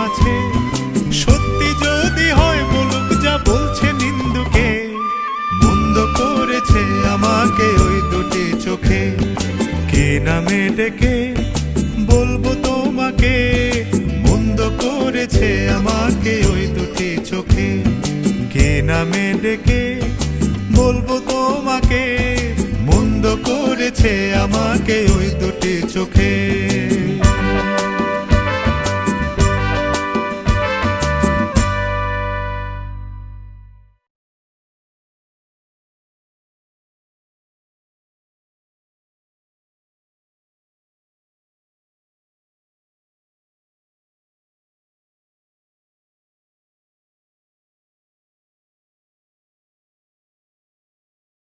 আছে। সত্যি যদি হয় বলুক যা বলছে নিন্দুকে, মন্দ করেছে আমাকে ওই দুটি চোখে। কে নামে ডেকে বলবো তোমাকে, মন্দ করেছে আমাকে ওই দুটি চোখে। কে নামে ডেকে বলবো তোমাকে, মন্দ করেছে আমাকে ওই দুটি চোখে।